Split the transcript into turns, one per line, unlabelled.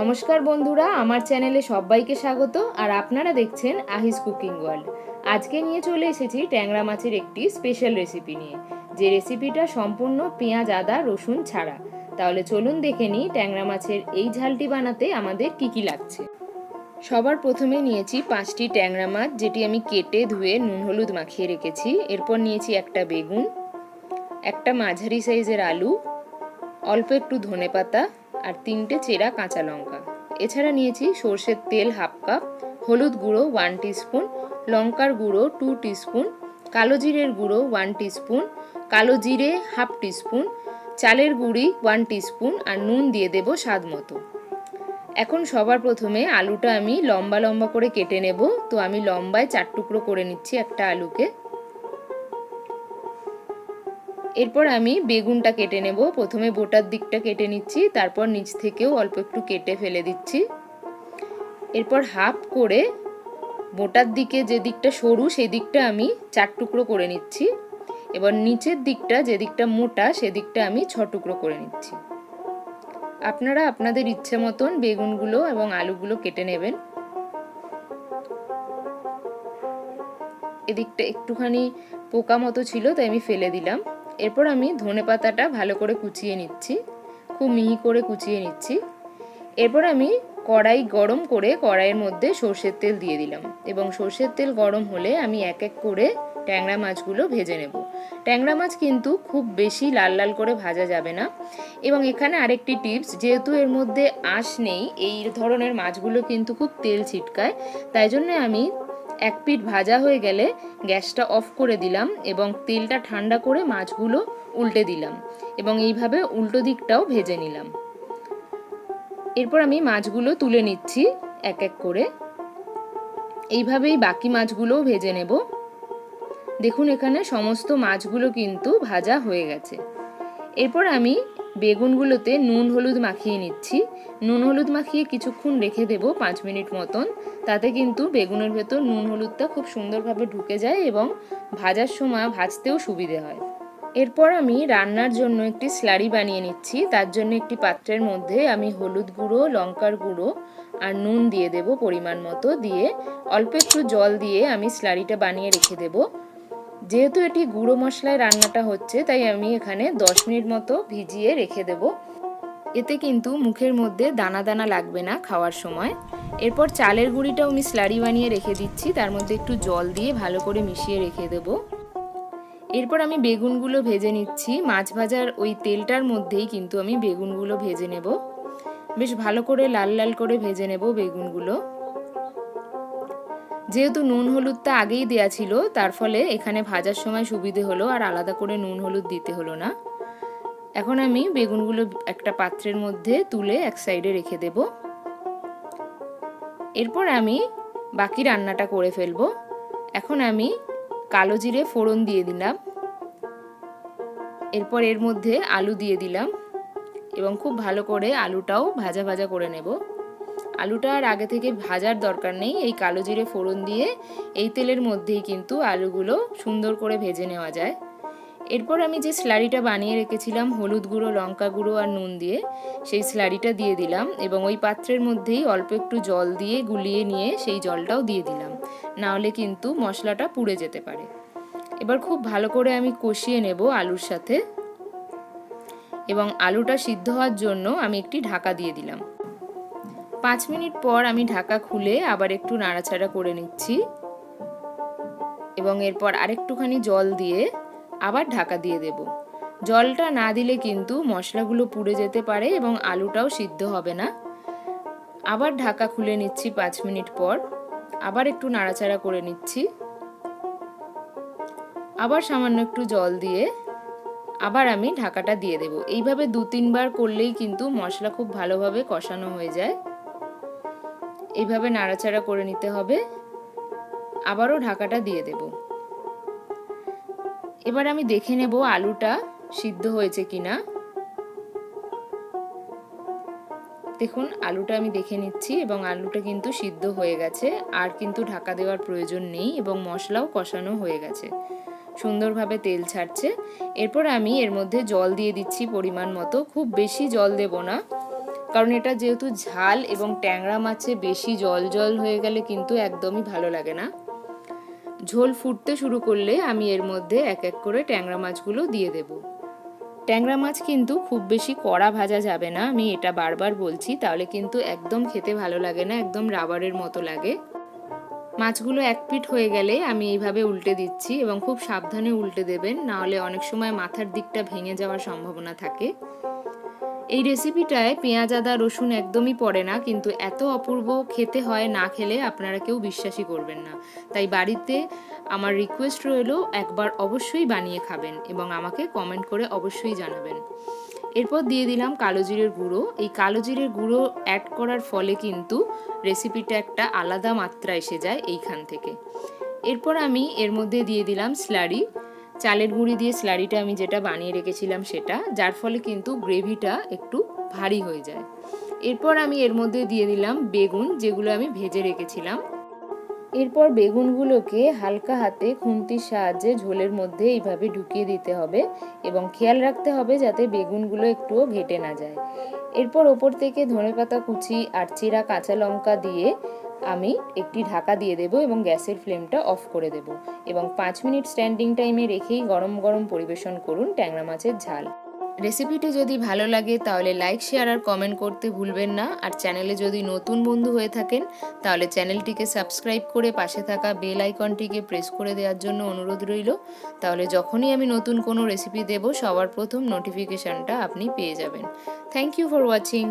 নমস্কার বন্ধুরা, আমার চ্যানেলে সবাইকে স্বাগত। আর আপনারা দেখছেন আহিস কুকিং ওয়ার্ল্ড। আজকে নিয়ে চলে এসেছি ট্যাংরা মাছের একটি স্পেশাল রেসিপি নিয়ে, যে রেসিপিটা সম্পূর্ণ পেঁয়াজ আদা রসুন ছাড়া। তাহলে চলুন দেখে নিই ট্যাংরা মাছের এই ঝালটি বানাতে আমাদের কি কি লাগছে। সবার প্রথমে নিয়েছি 5টি ট্যাংরা মাছ, যেটি আমি কেটে ধুয়ে নুন হলুদ মাখিয়ে রেখেছি। এরপর নিয়েছি একটা বেগুন, একটা মাঝারি সাইজের আলু, অল্প একটু ধনেপাতা আর 3টে চেরা কাঁচা লঙ্কা। এছাড়া নিয়েছি সর্ষের তেল হাফ কাপ, হলুদ গুঁড়ো 1 টিস্পুন, লঙ্কার গুঁড়ো 2 টিস্পুন, কালো জিরের গুঁড়ো 1 টিস্পুন, কালো জিরে হাফ টিস্পুন, চালের গুঁড়ি 1 টিস্পুন আর নুন দিয়ে দেব স্বাদ মতো। এখন সবার প্রথমে আলুটা আমি লম্বা লম্বা করে কেটে নেব। তো আমি লম্বায় 4 টুকরো করে নিচ্ছি একটা আলুকে। এরপর আমি বেগুনটা কেটে নেব। প্রথমে বোটার দিকটা কেটে নিচ্ছি, তারপর নিচ থেকেও অল্প একটু কেটে ফেলে দিচ্ছি। এরপর হাফ করে বোটার দিকে যে দিকটা সরু সেই দিকটা আমি 4 টুকরো করে নিচ্ছি। এবার নিচের দিকটা যে দিকটা মোটা সেদিকটা আমি 6 টুকরো করে নিচ্ছি। আপনারা আপনাদের ইচ্ছে মতন বেগুনগুলো এবং আলুগুলো কেটে নেবেন। এদিকটা একটুখানি পোকা মতো ছিল, তাই আমি ফেলে দিলাম। এরপর আমি ধনেপাতাটা ভালো করে কুচিয়ে নিচ্ছি, খুব মিহি করে কুচিয়ে নিচ্ছি। এরপর আমি কড়াই গরম করে কড়াইয়ের মধ্যে সর্ষের তেল দিয়ে দিলাম এবং সর্ষের তেল গরম হলে আমি এক এক করে ট্যাংরা মাছগুলো ভেজে নেব। ট্যাংরা মাছ কিন্তু খুব বেশি লাল লাল করে ভাজা যাবে না। এবং এখানে আরেকটি টিপস, যেহেতু এর মধ্যে আঁশ নেই, এই ধরনের মাছগুলো কিন্তু খুব তেল ছিটকায়। তাই জন্য আমি এক পিঠ ভাজা হয়ে গেলে গ্যাসটা অফ করে দিলাম এবং তেলটা ঠান্ডা করে মাছগুলো উল্টে দিলাম এবং এইভাবে উল্টো দিকটাও ভেজে নিলাম। এরপর আমি মাছগুলো তুলে নিচ্ছি এক এক করে। এইভাবেই বাকি মাছগুলোও ভেজে নেব। দেখুন এখানে সমস্ত মাছগুলো কিন্তু ভাজা হয়ে গেছে। এরপর আমি বেগুনগুলোতে নুন হলুদ মাখিয়ে নিচ্ছি। নুন হলুদ মাখিয়ে কিছুক্ষণ রেখে দেব 5 মিনিট মতন। তাতে কিন্তু বেগুনের ভেতর নুন হলুদটা খুব সুন্দরভাবে ঢুকে যায় এবং ভাজার সময় ভাজতেও সুবিধে হয়। এরপর আমি রান্নার জন্য একটি স্লারি বানিয়ে নিচ্ছি। তার জন্য একটি পাত্রের মধ্যে আমি হলুদ গুঁড়ো, লঙ্কার গুঁড়ো আর নুন দিয়ে দেব পরিমাণ মতো। দিয়ে অল্প একটু জল দিয়ে আমি স্লারিটা বানিয়ে রেখে দেব। যেহেতু এটি গুঁড়ো মশলায় রান্নাটা হচ্ছে, তাই আমি এখানে 10 মিনিট মতো ভিজিয়ে রেখে দেব। এতে কিন্তু মুখের মধ্যে দানা দানা লাগবে না খাওয়ার সময়। এরপর চালের গুঁড়িটাও আমি স্লারি বানিয়ে রেখে দিচ্ছি, তার মধ্যে একটু জল দিয়ে ভালো করে মিশিয়ে রেখে দেব। এরপর আমি বেগুনগুলো ভেজে নিচ্ছি। মাছ ভাজার ওই তেলটার মধ্যেই কিন্তু আমি বেগুনগুলো ভেজে নেব। বেশ ভালো করে লাল লাল করে ভেজে নেব বেগুনগুলো। যেহেতু নুন হলুদটা আগেই দেয়া ছিল, তার ফলে এখানে ভাজার সময় সুবিধে হলো আর আলাদা করে নুন হলুদ দিতে হলো না। এখন আমি বেগুনগুলো একটা পাত্রের মধ্যে তুলে এক সাইডে রেখে দেব। এরপর আমি বাকি রান্নাটা করে ফেলবো। এখন আমি কালো জিরে ফোড়ন দিয়ে দিলাম। এরপর এর মধ্যে আলু দিয়ে দিলাম এবং খুব ভালো করে আলুটাও ভাজা ভাজা করে নেব। আলুটা আর আগে থেকে ভাজার দরকার নেই, এই কালো জিরে ফোড়ন দিয়ে এই তেলের মধ্যেই কিন্তু আলুগুলো সুন্দর করে ভেজে নেওয়া যায়। এরপর আমি যে স্লারিটা বানিয়ে রেখেছিলাম হলুদ গুঁড়ো, লঙ্কা গুঁড়ো আর নুন দিয়ে, সেই স্লারিটা দিয়ে দিলাম এবং ওই পাত্রের মধ্যেই অল্প একটু জল দিয়ে গুলিয়ে নিয়ে সেই জলটাও দিয়ে দিলাম, না হলে কিন্তু মশলাটা পুড়ে যেতে পারে। এবার খুব ভালো করে আমি কষিয়ে নেব আলুর সাথে এবং আলুটা সিদ্ধ হওয়ার জন্য আমি একটি ঢাকা দিয়ে দিলাম। 5 মিনিট পর আমি ঢাকা খুলে আবার একটু নাড়াচাড়া করে নিচ্ছি এবং এরপর আরেকটুখানি জল দিয়ে আবার ঢাকা দিয়ে দেব। জলটা না দিলে কিন্তু মশলাগুলো পুড়ে যেতে পারে এবং আলুটাও সিদ্ধ হবে না। আবার ঢাকা খুলে নিচ্ছি 5 মিনিট পর, আবার একটু নাড়াচাড়া করে নিচ্ছি। আবার সামান্য একটু জল দিয়ে আবার আমি ঢাকাটা দিয়ে দেব। এইভাবে 2-3 বার করলেই কিন্তু মশলা খুব ভালোভাবে কষানো হয়ে যায়। এইভাবে নাড়াচাড়া করে নিতে হবে। আবারও ঢাকাটা দিয়ে দেব। এবার আমি দেখে নেব আলুটা সিদ্ধ হয়েছে কিনা। দেখুন আলুটা আমি দেখে নিচ্ছি এবং আলুটা কিন্তু সিদ্ধ হয়ে গেছে, আর কিন্তু ঢাকা দেওয়ার প্রয়োজন নেই এবং মশলাও কষানো হয়ে গেছে, সুন্দরভাবে তেল ছাড়ছে। এরপর আমি এর মধ্যে জল দিয়ে দিচ্ছি পরিমাণ মতো। খুব বেশি জল দেব না, কারণ এটা যেহেতু ঝাল এবং ট্যাংরা মাছে বেশি জল জল হয়ে গেলে কিন্তু একদমই ভালো লাগে না। ঝোল ফুটতে শুরু করলে আমি এর মধ্যে এক এক করে ট্যাংরা মাছগুলো দিয়ে দেব। ট্যাংরা মাছ কিন্তু খুব বেশি কড়া ভাজা যাবে না, আমি এটা বারবার বলছি, তাহলে কিন্তু একদম খেতে ভালো লাগে না, একদম রাবারের মতো লাগে। মাছগুলো এক পিঠ হয়ে গেলে আমি এইভাবে উল্টে দিচ্ছি এবং খুব সাবধানে উল্টে দেবেন, না হলে অনেক সময় মাথার দিকটা ভেঙে যাওয়ার সম্ভাবনা থাকে। এই রেসিপিটায় পেঁয়াজ আদা রসুন একদমই পড়ে না, কিন্তু এত অপূর্ব খেতে হয়, না খেলে আপনারা কেউ বিশ্বাসই করবেন না। তাই বাড়িতে আমার রিকোয়েস্ট রইল একবার অবশ্যই বানিয়ে খাবেন এবং আমাকে কমেন্ট করে অবশ্যই জানাবেন। এরপর দিয়ে দিলাম কালো জিরের গুঁড়ো। এই কালো জিরের গুঁড়ো অ্যাড করার ফলে কিন্তু রেসিপিটা একটা আলাদা মাত্রা এসে যায় এইখান থেকে। এরপর আমি এর মধ্যে দিয়ে দিলাম স্লারি, চালের গুঁড়ি দিয়ে স্লারিটা আমি যেটা বানিয়ে রেখেছিলাম সেটা, যার ফলে কিন্তু গ্রেভিটা একটু ভারী হয়ে যায়। এরপর আমি এর মধ্যে দিয়ে দিলাম বেগুন, যেগুলো আমি ভেজে রেখেছিলাম। এরপর বেগুনগুলোকে হালকা হাতে খুন্তির সাহায্যে ঝোলের মধ্যে এইভাবে ঢুকিয়ে দিতে হবে এবং খেয়াল রাখতে হবে যাতে বেগুনগুলো একটুও ঘেটে না যায়। এরপর ওপর থেকে ধনেপাতা কুচি আর চিরা কাঁচা লঙ্কা দিয়ে আমি একটি ঢাকা দিয়ে দেব এবং গ্যাসের ফ্লেমটা অফ করে দেব এবং 5 মিনিট স্ট্যান্ডিং টাইমে রেখেই গরম গরম পরিবেশন করুন ট্যাংরা মাছের ঝাল। রেসিপিটি যদি ভালো লাগে তাহলে লাইক শেয়ার আর কমেন্ট করতে ভুলবেন না। আর চ্যানেলে যদি নতুন বন্ধু হয়ে থাকেন তাহলে চ্যানেলটিকে সাবস্ক্রাইব করে পাশে থাকা বেল আইকনটিকে প্রেস করে দেওয়ার জন্য অনুরোধ রইল। তাহলে যখনই আমি নতুন কোনো রেসিপি দেব সবার প্রথম নোটিফিকেশানটা আপনি পেয়ে যাবেন। Thank you for watching.